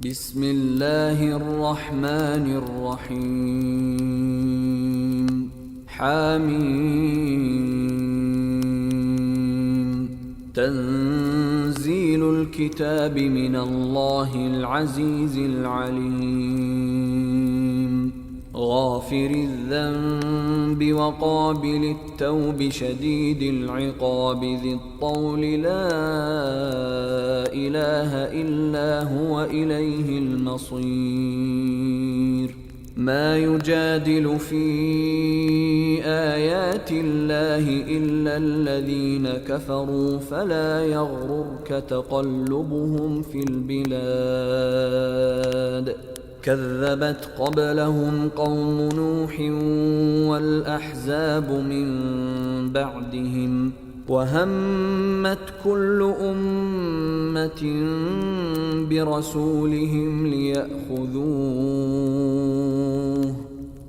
بسم الله الرحمن الرحيم حميم تنزيل الكتاب من الله العزيز العليم غافر الذنب وقابل التوب شديد العقاب ذي الطول لا إله إلا هو إليه المصير ما يجادل في آيات الله إلا الذين كفروا فلا يغررك تقلبهم في البلاد كذبت قبلهم قوم نوح والأحزاب من بعدهم وهمت كل أمة برسولهم ليأخذوه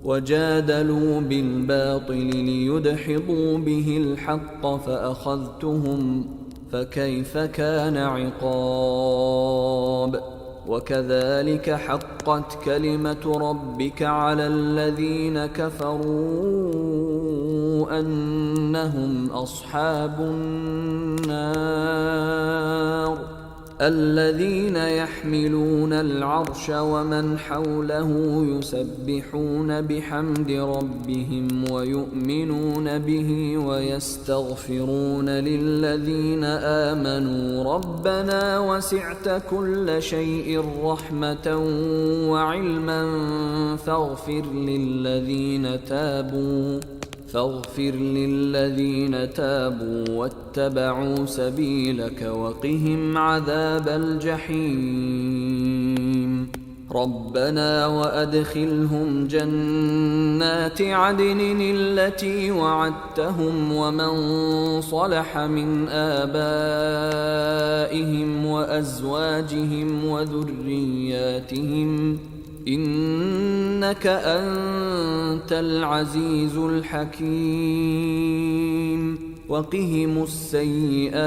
وجادلوا بالباطل ليدحضوا به الحق فأخذتهم فكيف كان عقاب وكذلك حقت كلمة ربك على الذين كفروا أنهم أصحاب النار الذين يحملون العرش ومن حوله يسبحون بحمد ربهم ويؤمنون به ويستغفرون للذين آمنوا ربنا وسعت كل شيء رحمة وعلما فاغفر للذين تابوا واتبعوا سبيلك وقهم عذاب الجحيم ربنا وأدخلهم جنات عدن التي وعدتهم ومن صلح من آبائهم وأزواجهم وذرياتهم إنك أنت العزيز الحكيم وقهم السيئات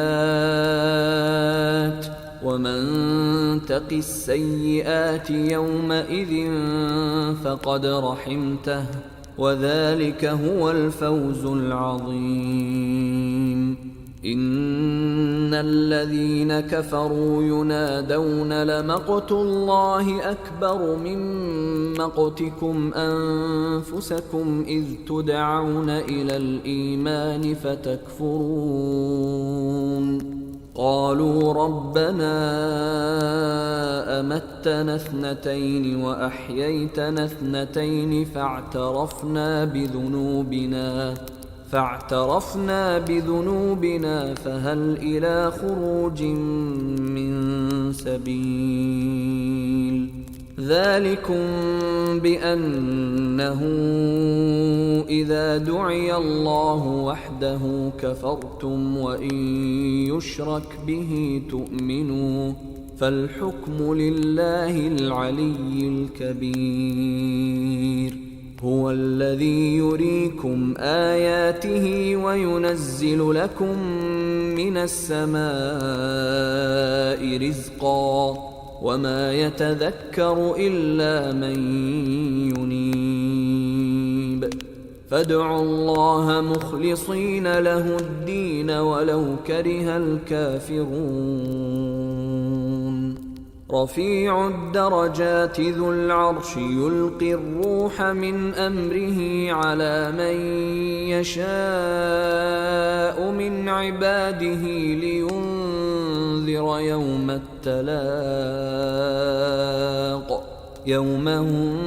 ومن تق السيئات يومئذ فقد رحمته وذلك هو الفوز العظيم إن الذين كفروا ينادون لمقت الله أكبر من مقتكم أنفسكم إذ تدعون إلى الإيمان فتكفرون قالوا ربنا أمتنا اثنتين وأحييتنا اثنتين فاعترفنا بذنوبنا فهل إلى خروج من سبيل ذلكم بأنه إذا دعي الله وحده كفرتم وإن يشرك به تؤمنوا فالحكم لله العلي الكبير هو الذي يريكم آياته وينزل لكم من السماء رزقا وما يتذكر إلا من ينيب فادعوا الله مخلصين له الدين ولو كره الكافرون رفيع الدرجات ذو العرش يلقي الروح من أمره على من يشاء من عباده لينذر يوم التلاق يوم هم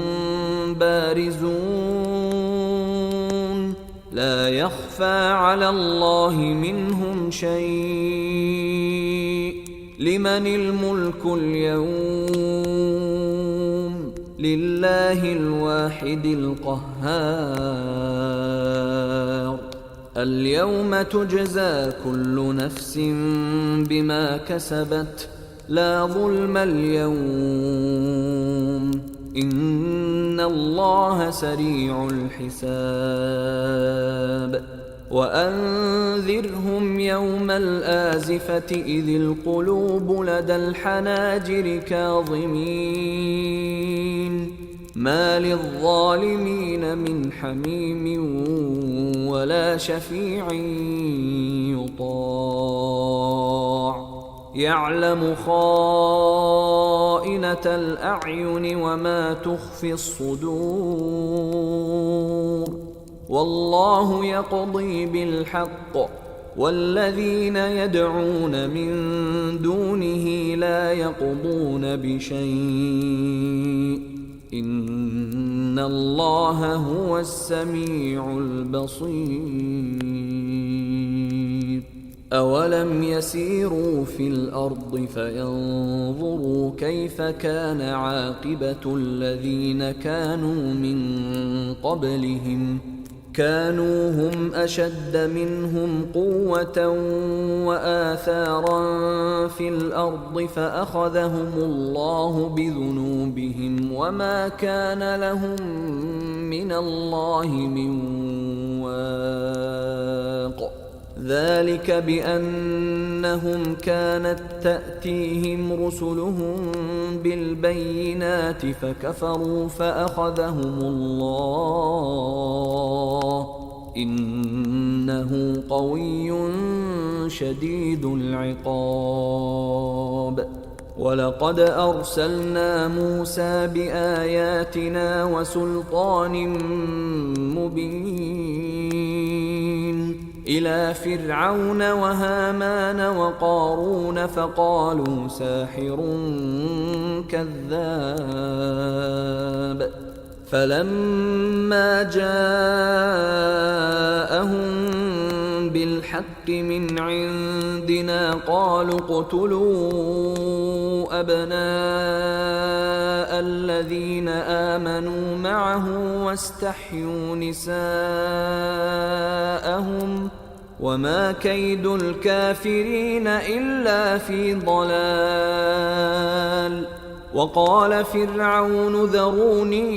بارزون لا يخفى على الله منهم شيء لمن الملك اليوم لله الواحد القهار اليوم تجزى كل نفس بما كسبت لا ظلم اليوم إن الله سريع الحساب وأنذرهم يوم الآزفة إذ القلوب لدى الحناجر كاظمين ما للظالمين من حميم ولا شفيع يطاع يعلم خائنة الأعين وما تخفي الصدور والله يقضي بالحق والذين يدعون من دونه لا يقضون بشيء إن الله هو السميع البصير أولم يسيروا في الأرض فينظروا كيف كان عاقبة الذين كانوا من قبلهم كانوا هم أشد منهم قوة وآثارا في الأرض فأخذهم الله بذنوبهم وما كان لهم من الله من واق ذلك بأنهم كانت تأتيهم رسلهم بالبينات فكفروا فأخذهم الله إنه قوي شديد العقاب ولقد أرسلنا موسى بآياتنا وسلطان مبين إلى فرعون وهامان وقارون فقالوا ساحر كذاب فلما جاءهم بالحق من عندنا قالوا اقتلوا أبناء الذين آمنوا معه واستحيوا نساءهم وما كيد الكافرين إلا في ضلال وقال فرعون ذروني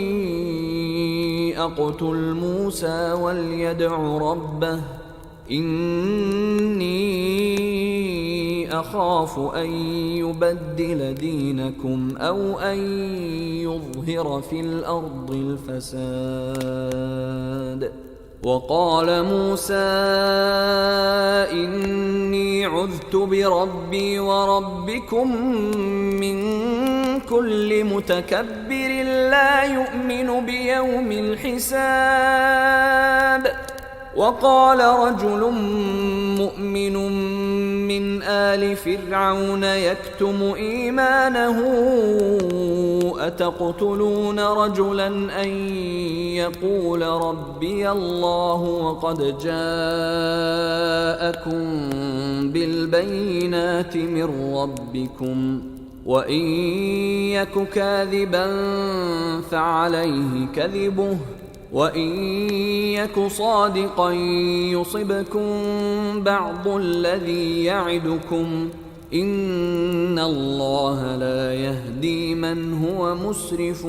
أقتل موسى وليدع ربه إني أخاف أن يبدل دينكم أو أن يظهر في الأرض الفساد وقال موسى إني عذت بربي وربكم من كل متكبر لا يؤمن بيوم الحساب وقال رجل مؤمن من آل فرعون يكتم إيمانه أتقتلون رجلا أن يقول ربي الله وقد جاءكم بالبينات من ربكم وإن يك كاذبا فعليه كذبه وإن يك صادقا يصبكم بعض الذي يعدكم إن الله لا يهدي من هو مسرف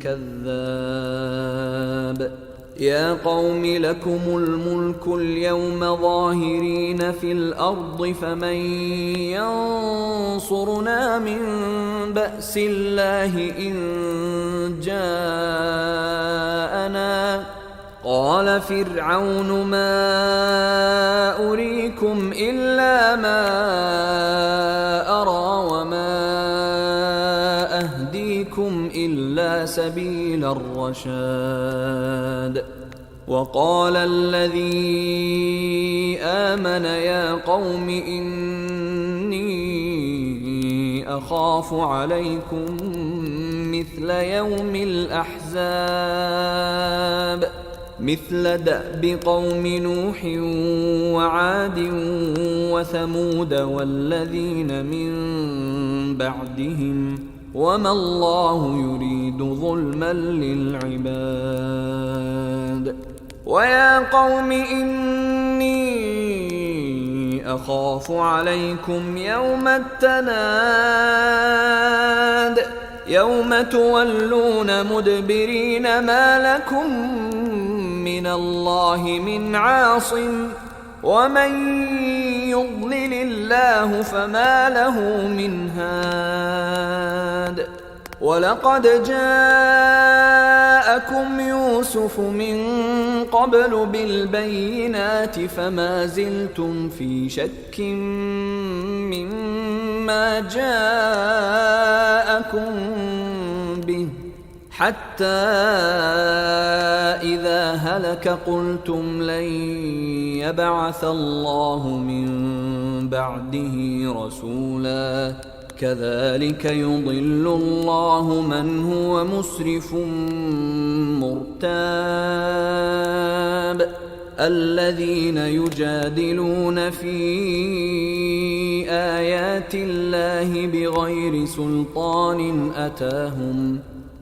كذاب يا قوم لكم الملك اليوم ظاهرين في الأرض فمن ينصرنا من بأس الله إن جاءنا قال فرعون ما أريكم إلا ما أرى وما أهديكم إلا سبيل الرشاد وقال الذي آمن يا قوم إني أخاف عليكم مثل يوم الأحزاب مثل دأب قوم نوح وعاد وثمود والذين من بعدهم وما الله يريد ظلما للعباد ويا قوم إني أخاف عليكم يوم التناد يوم تولون مدبرين ما لكم من الله من عاصم ومن يضلل الله فما له من هاد ولقد جاءكم يوسف من قبل بالبينات فما زلتم في شك مما جاءكم به حتى إذا هلك قلتم لن يبعث الله من بعده رسولا كذلك يضل الله من هو مسرف مرتاب الذين يجادلون في آيات الله بغير سلطان أتاهم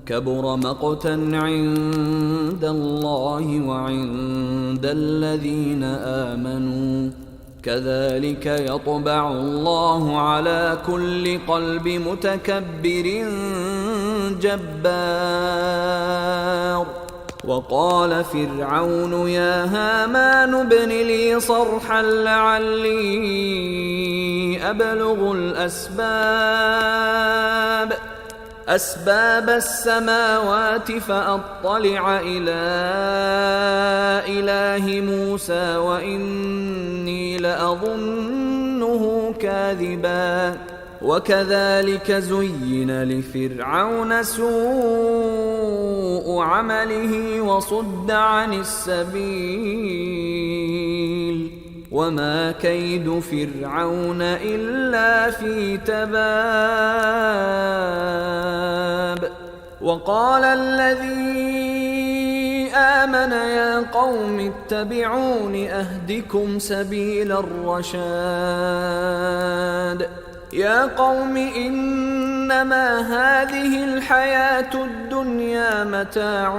كبر مقتا عند الله وعند الذين آمنوا كذلك يطبع الله على كل قلب متكبر جبار وقال فرعون يا هامان ابن لي صرحا لعلي أبلغ أسباب السماوات فأطلع إلى إله موسى وإني لأظنه كاذبا وكذلك زين لفرعون سوء عمله وصد عن السبيل وما كيد فرعون إلا في تباب وقال الذي آمن يا قوم اتبعون أهدكم سبيل الرشاد يا قوم إنما هذه الحياة الدنيا متاع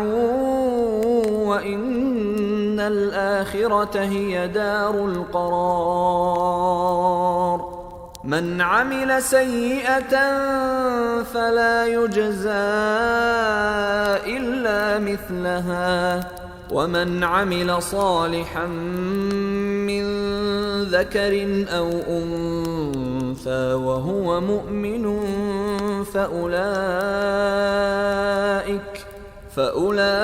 وإن الآخرة هي دار القرار من عمل سيئة فلا يجزى إلا مثلها ومن عمل صالحا من ذكر أو أنثى وهو مؤمن فأولئك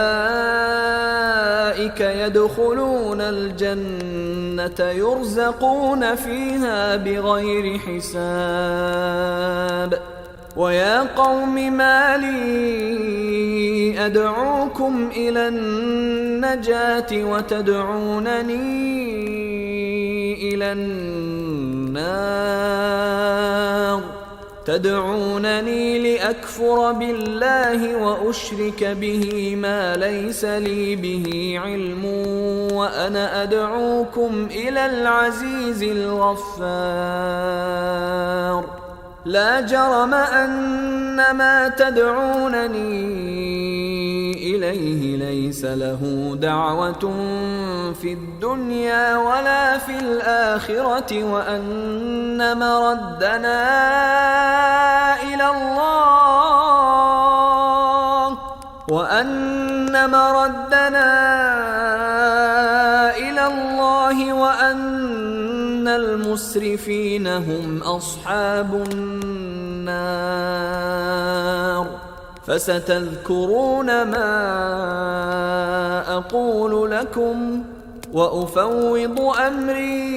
يدخلون الجنة يرزقون فيها بغير حساب ويا قوم ما لي أدعوكم إلى النجاة وتدعونني إلى النار تدعونني لأكفر بالله وأشرك به ما ليس لي به علم وأنا أدعوكم إلى العزيز الغفار لا جرم أن ما تدعونني إليه ليس له دعوة في الدنيا ولا في الآخرة وأن مردنا إلى الله وأن المسرفين هم أصحاب النار فستذكرون ما أقول لكم وأفوض أمري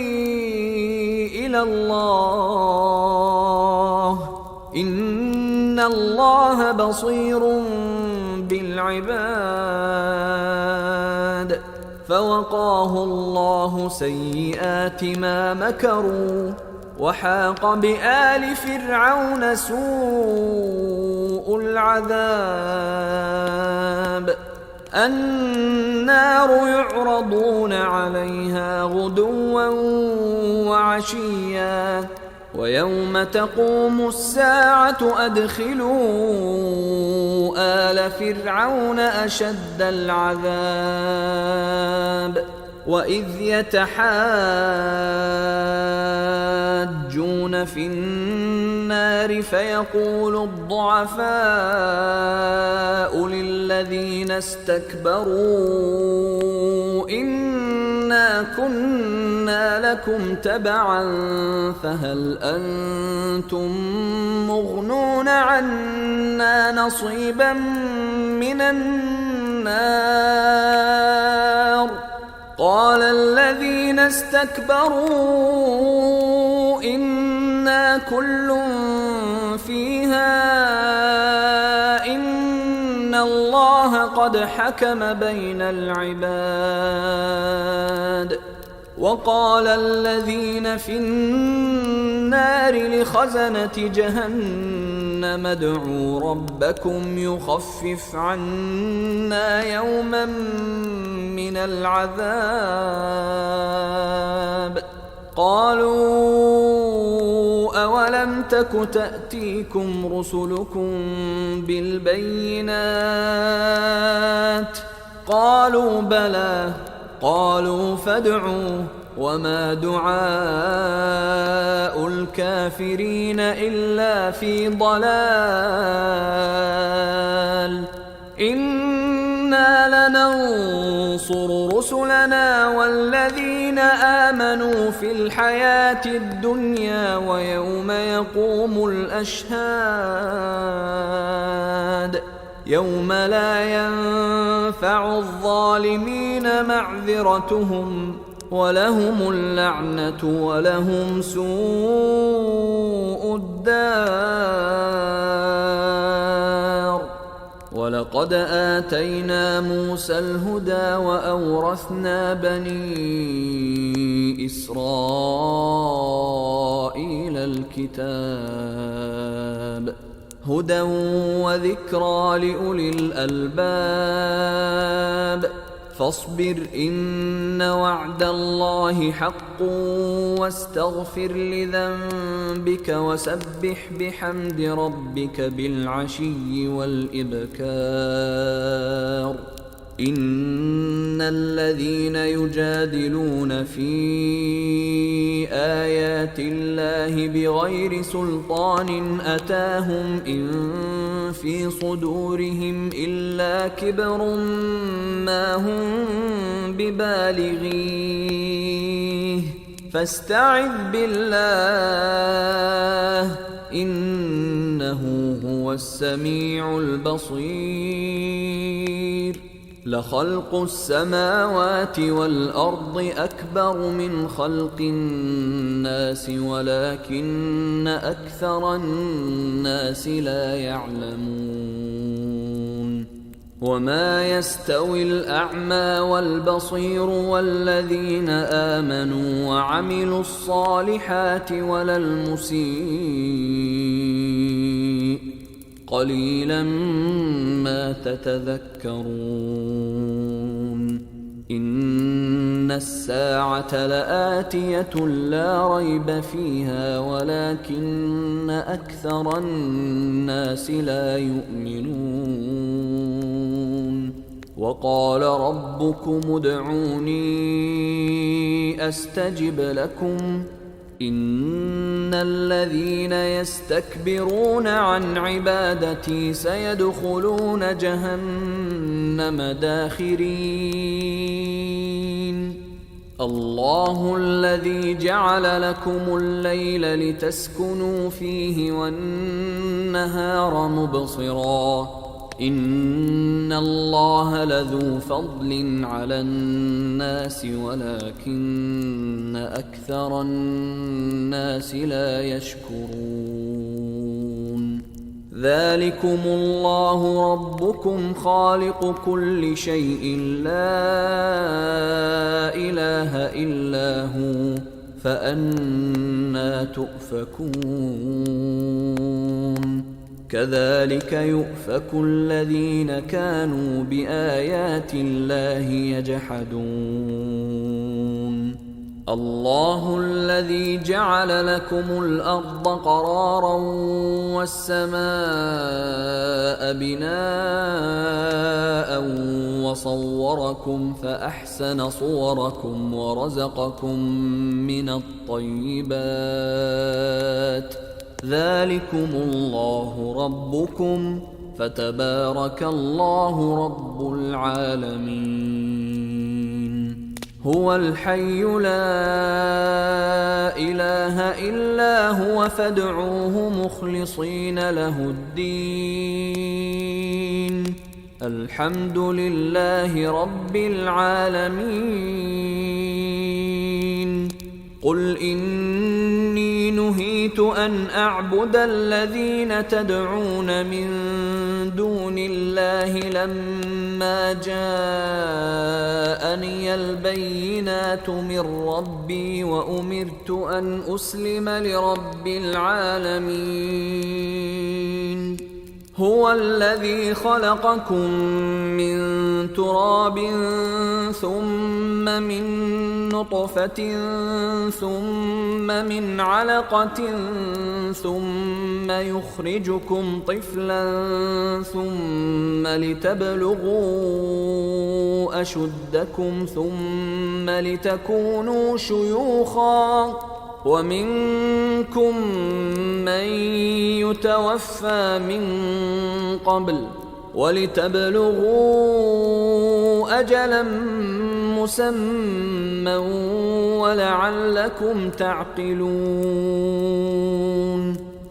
إلى الله إن الله بصير بالعباد فوقاه الله سيئات ما مكروا وحاق بآل فرعون سوء العذاب النار يعرضون عليها غدوا وعشيا ويوم تقوم الساعة أدخلوا آل فرعون أشد العذاب وإذ يتحاجون في النار النار فيقول الضعفاء للذين استكبروا إنا كنا لكم تبعا فهل أنتم مغنون عنا نصيبا من النار قال الذين استكبروا إنا كل فيها إن الله قد حكم بين العباد وقال الذين في النار لخزنة جهنم ادعوا ربكم يخفف عنا يوما من العذاب قالوا أولم تك تأتيكم رسلكم بالبينات قالوا بلى قالوا فادعوا وما دعاء الكافرين إلا في ضلال إنا لننصر رسلنا والذين آمنوا في الحياة الدنيا ويوم يقوم الأشهاد يوم لا ينفع الظالمين معذرتهم ولهم اللعنة ولهم سوء الدار ولقد آتينا موسى الهدى وأورثنا بني إسرائيل الكتاب هدى وذكرى لأولي الألباب فاصبر إن وعد الله حق واستغفر لذنبك وسبح بحمد ربك بالعشي والإبكار إن الذين يجادلون في آيات الله بغير سلطان أتاهم إن في صدورهم إلا كبر ما هم ببالغيه فاستعذ بالله إنه هو السميع البصير لخلق السماوات والأرض أكبر من خلق الناس ولكن أكثر الناس لا يعلمون وما يستوي الأعمى والبصير والذين آمنوا وعملوا الصالحات ولا المسيء قليلا ما تتذكرون إن الساعة لآتية لا ريب فيها ولكن أكثر الناس لا يؤمنون وقال ربكم ادعوني أستجب لكم إن الذين يستكبرون عن عبادتي سيدخلون جهنم داخرين الله الذي جعل لكم الليل لتسكنوا فيه والنهار مبصرا إن الله لذو فضل على الناس ولكن أكثر الناس لا يشكرون ذلكم الله ربكم خالق كل شيء لا إله إلا هو فأنى تؤفكون كذلك يؤفك الذين كانوا بآيات الله يجحدون الله الذي جعل لكم الأرض قرارا والسماء بناء وصوركم فأحسن صوركم ورزقكم من الطيبات ذلكم الله ربكم فتبارك الله رب العالمين. هو الحي لا إله إلا هو فادعوه مخلصين له الدين الحمد لله رب العالمين. قل إني نهيت أن أعبد الذين تدعون من دون الله لما جاءني البينات من ربي وأمرت أن أسلم لرب العالمين. هو الذي خلقكم من تراب ثم من نطفة ثم من علقة ثم يخرجكم طفلا ثم لتبلغوا أشدكم ثم لتكونوا شيوخا ومنكم من يتوفى من قبل ولتبلغوا أجلا مسمى ولعلكم تعقلون.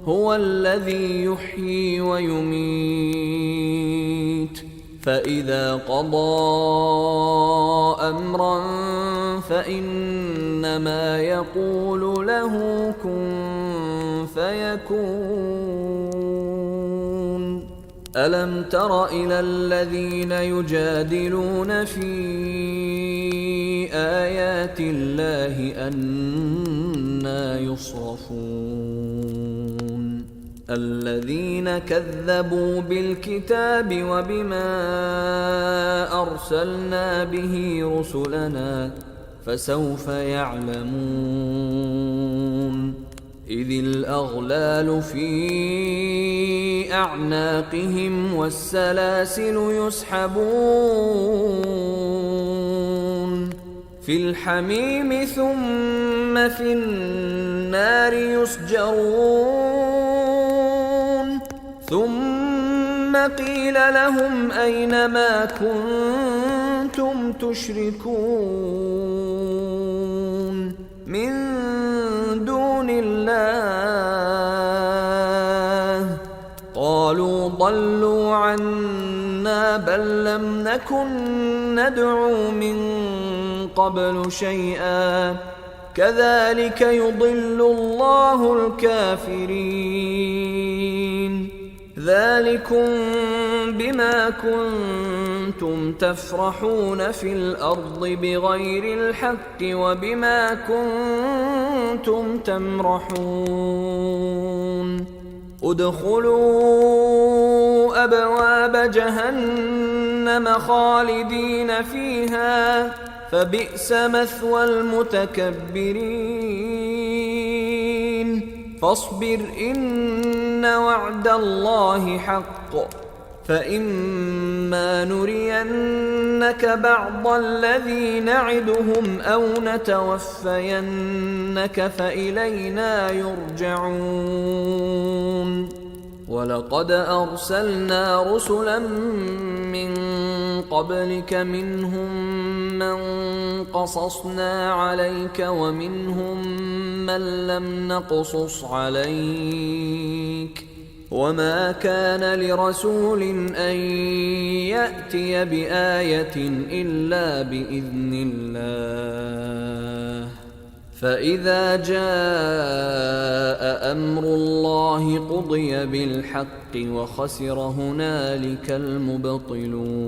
هو الذي يحيي ويميت فإذا قضى أمرا فإنما يقول له كن فيكون. ألم تر إلى الذين يجادلون في آيات الله أنى يصرفون الذين كذبوا بالكتاب وبما أرسلنا به رسلنا فسوف يعلمون. إذ الأغلال في أعناقهم والسلاسل يسحبون في الحميم ثم في النار يسجرون ثم قيل لهم أين ما كنتم تشركون من دون الله قالوا ضلوا عنا بل لم نكن ندعو من قبل شيئا كذلك يضل الله الكافرين. ذلكم بما كنتم تفرحون في الأرض بغير الحق وبما كنتم تمرحون. ادخلوا أبواب جهنم خالدين فيها فبئس مثوى المتكبرين. فاصبر إن وعد الله حق فإما نرينك بعض الذي نعدهم أو نتوفينك فإلينا يرجعون. ولقد أرسلنا رسلا من قبلك منهم من قصصنا عليك ومنهم من لم نقصص عليك وما كان لرسول أن يأتي بآية إلا بإذن الله. فإذا جاء أمر الله قضي بالحق وخسر هنالك المبطلون.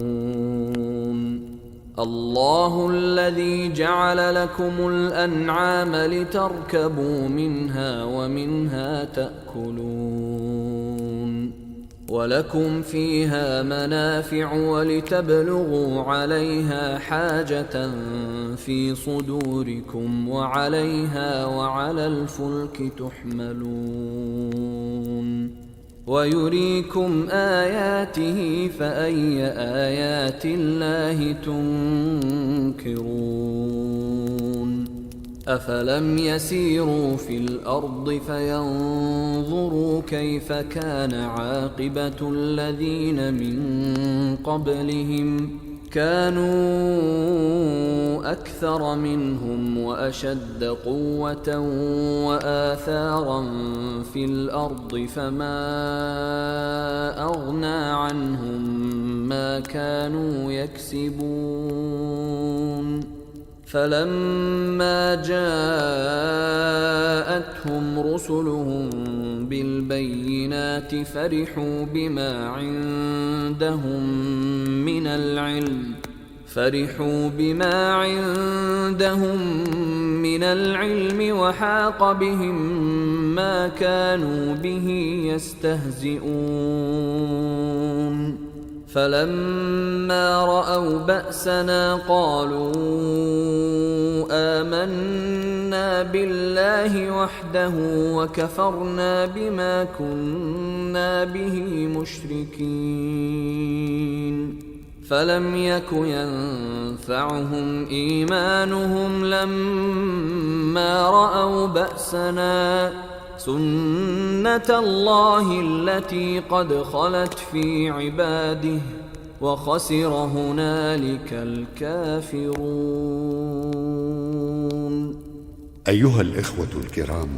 الله الذي جعل لكم الأنعام لتركبوا منها ومنها تأكلون ولكم فيها منافع ولتبلغوا عليها حاجة في صدوركم وعليها وعلى الفلك تحملون ويريكم آياته فأي آيات الله تنكرون. أفلم يسيروا في الأرض فينظروا كيف كان عاقبة الذين من قبلهم كانوا أكثر منهم وأشد قوة وآثارا في الأرض فما أغنى عنهم ما كانوا يكسبون فلما جاءتهم رسلهم بالبينات فرحوا بما عندهم من العلم وحاق بهم ما كانوا به يستهزئون فلما رأوا بأسنا قالوا آمنا بالله وحده وكفرنا بما كنا به مشركين فلم يك ينفعهم إيمانهم لما رأوا بأسنا سنة الله التي قد خلت في عباده وخسر هنالك الكافرون. أيها الإخوة الكرام،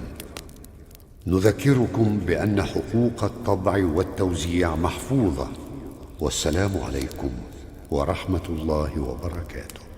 نذكركم بأن حقوق الطبع والتوزيع محفوظة، والسلام عليكم ورحمة الله وبركاته.